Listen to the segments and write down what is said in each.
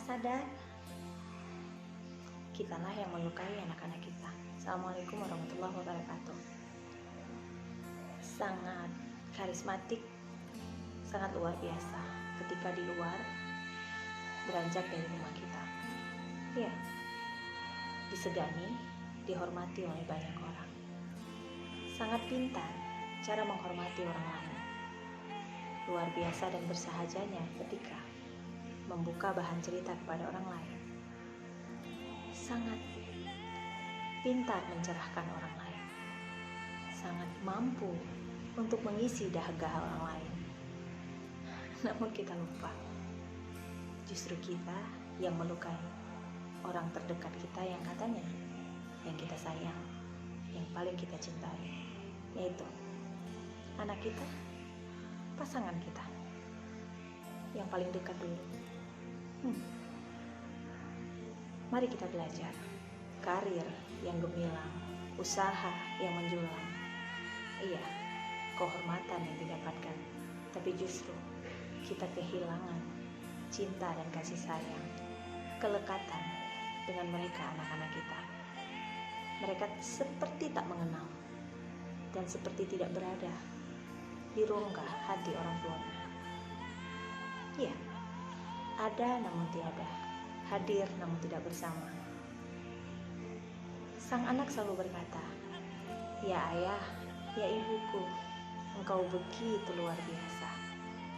sadar, kitalah yang melukai anak-anak kita. Assalamualaikum warahmatullahi wabarakatuh. Sangat karismatik, sangat luar biasa ketika di luar beranjak dari rumah kita. Ya, disegani, dihormati oleh banyak orang. Sangat pintar cara menghormati orang lain. Luar biasa dan bersahajanya ketika membuka bahan cerita kepada orang lain. Sangat pintar mencerahkan orang lain. Sangat mampu untuk mengisi dahaga orang lain. Namun kita lupa, justru kita yang melukai orang terdekat kita yang katanya yang kita sayang, yang paling kita cintai, yaitu anak kita, pasangan kita yang paling dekat dulu. Mari kita belajar karir yang gemilang, usaha yang menjulang. Iya, kehormatan yang didapatkan, tapi justru kita kehilangan cinta dan kasih sayang, kelekatan dengan mereka, anak-anak kita. Mereka seperti tak mengenal dan seperti tidak berada di rongga hati orang tuanya. Iya, ada namun tiada, hadir namun tidak bersama. Sang anak selalu berkata, "Ya ayah, ya ibuku, engkau begitu luar biasa."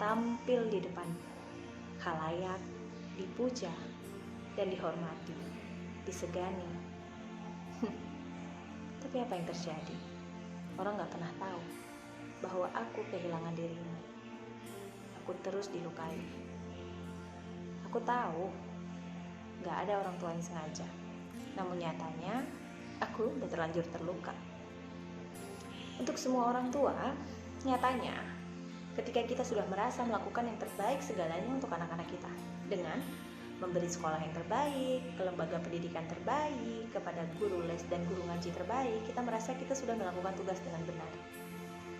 Tampil di depan khalayak, dipuja dan dihormati, disegani. Tapi apa yang terjadi? Orang gak pernah tahu bahwa aku kehilangan dirimu. Aku terus dilukai. Aku tahu gak ada orang tua yang sengaja, namun nyatanya aku udah terlanjur terluka. Untuk semua orang tua, nyatanya ketika kita sudah merasa melakukan yang terbaik segalanya untuk anak-anak kita, dengan memberi sekolah yang terbaik, ke lembaga pendidikan terbaik, kepada guru les dan guru ngaji terbaik, kita merasa kita sudah melakukan tugas dengan benar.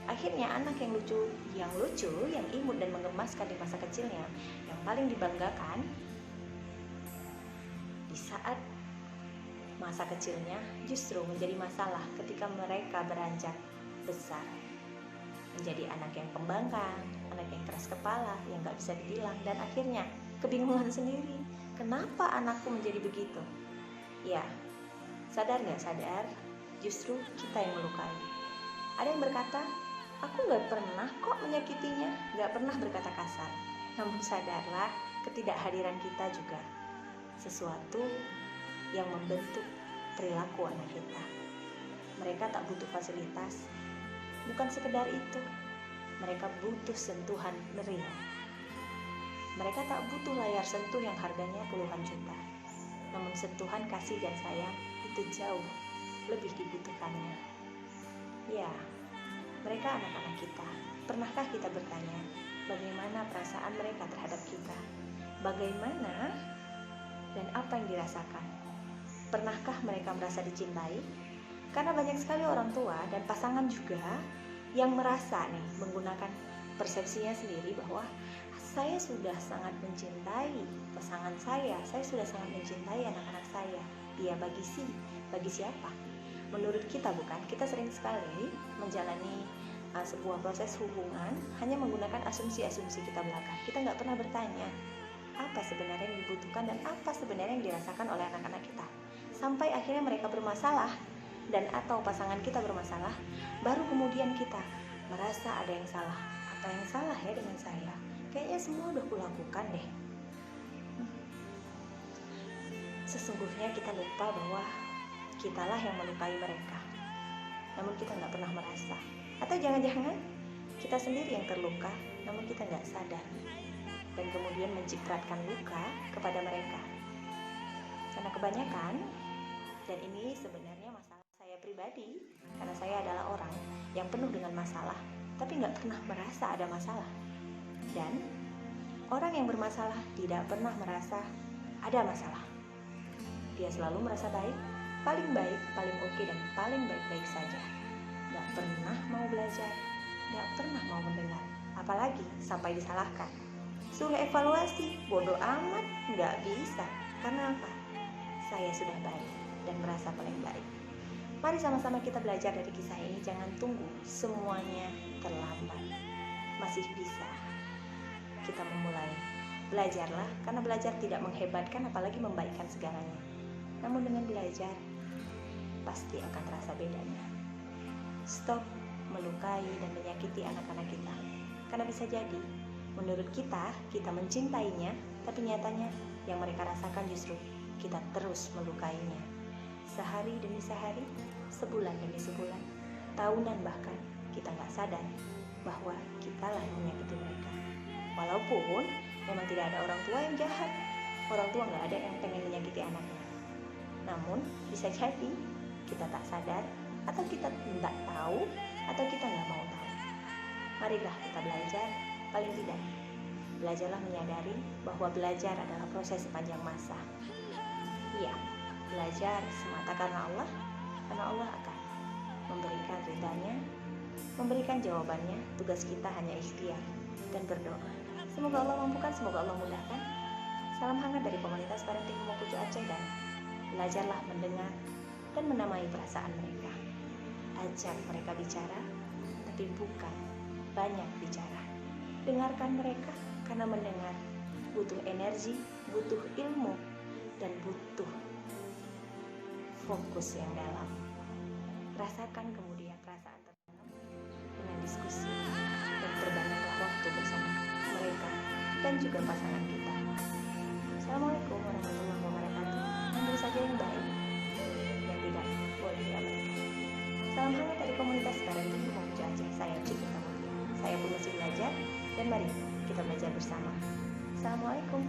Akhirnya anak yang lucu, yang imut dan menggemaskan di masa kecilnya, yang paling dibanggakan, di saat masa kecilnya justru menjadi masalah ketika mereka beranjak besar. Menjadi anak yang pembangkang, anak yang keras kepala, yang gak bisa dibilang, dan akhirnya kebingungan sendiri. Kenapa anakku menjadi begitu? Ya, sadar gak sadar, justru kita yang melukai. Ada yang berkata, aku gak pernah kok menyakitinya, gak pernah berkata kasar. Namun sadarlah, ketidakhadiran kita juga sesuatu yang membentuk perilaku anak kita. Mereka tak butuh fasilitas, bukan sekedar itu, mereka butuh sentuhan meriah. Mereka tak butuh layar sentuh yang harganya puluhan juta, namun sentuhan kasih dan sayang itu jauh lebih dibutuhkannya. Ya, mereka anak-anak kita. Pernahkah kita bertanya bagaimana perasaan mereka terhadap kita? Bagaimana dan apa yang dirasakan? Pernahkah mereka merasa dicintai? Karena banyak sekali orang tua dan pasangan juga yang merasa menggunakan persepsinya sendiri bahwa saya sudah sangat mencintai pasangan saya sudah sangat mencintai anak-anak saya. Ya, bagi siapa? Menurut kita bukan? Kita sering sekali menjalani sebuah proses hubungan hanya menggunakan asumsi-asumsi kita belaka. Kita nggak pernah bertanya apa sebenarnya yang dibutuhkan dan apa sebenarnya yang dirasakan oleh anak-anak kita. Sampai akhirnya mereka bermasalah dan atau pasangan kita bermasalah, baru kemudian kita merasa ada yang salah. Apa yang salah ya dengan saya? Kayaknya semua udah kulakukan deh. Sesungguhnya kita lupa bahwa kitalah yang melukai mereka, namun kita nggak pernah merasa. Atau jangan-jangan kita sendiri yang terluka, namun kita nggak sadar, dan kemudian mencipratkan luka kepada mereka. Karena kebanyakan, dan ini sebenarnya masalah saya pribadi, karena saya adalah orang yang penuh dengan masalah, tapi nggak pernah merasa ada masalah. Dan orang yang bermasalah tidak pernah merasa ada masalah. Dia selalu merasa baik, paling oke, dan paling baik-baik saja. Gak pernah mau belajar, gak pernah mau mendengar, apalagi sampai disalahkan. Suruh evaluasi, bodoh amat, Gak bisa. Karena apa? Saya sudah baik dan merasa paling baik. Mari sama-sama kita belajar dari kisah ini. Jangan tunggu semuanya terlambat. Masih bisa kita memulai. Belajarlah, karena belajar tidak menghebatkan apalagi membaikkan segalanya. Namun dengan belajar pasti akan terasa bedanya. Stop melukai dan menyakiti anak-anak kita. Karena bisa jadi menurut kita mencintainya, tapi nyatanya yang mereka rasakan justru kita terus melukainya. Sehari demi sehari, sebulan demi sebulan, tahunan bahkan, kita gak sadar bahwa kitalah yang menyakiti mereka. Walaupun memang tidak ada orang tua yang jahat, orang tua gak ada yang pengen menyakiti anaknya. Namun bisa jadi kita tak sadar, atau kita tidak tahu, atau kita gak mau tahu. Marilah kita belajar, paling tidak belajarlah menyadari bahwa belajar adalah proses sepanjang masa. Iya, belajar semata karena Allah akan memberikan ridhanya, memberikan jawabannya. Tugas kita hanya ikhtiar dan berdoa. Semoga Allah mampukan, semoga Allah mudahkan. Salam hangat dari komunitas Parenting Rumah Pucuk Aceh, dan belajarlah mendengar dan menamai perasaan mereka. Ajak mereka bicara, tapi bukan banyak bicara. Dengarkan mereka, karena mendengar butuh energi, butuh ilmu, dan butuh fokus yang dalam. Rasakan kemudian perasaan terdalam dengan diskusi, dan berbanyaklah waktu bersama mereka dan juga pasangan kita. Assalamualaikum warahmatullahi wabarakatuh. Ambil saja yang baik, yang tidak boleh diabaikan. Salam hangat dari komunitas Parenting Rumah Pucuk Aceh. Saya Cik Tamutia. Saya pun masih belajar, dan mari kita belajar bersama. Assalamualaikum,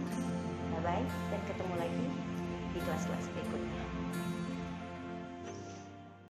bye-bye, dan ketemu lagi di kelas-kelas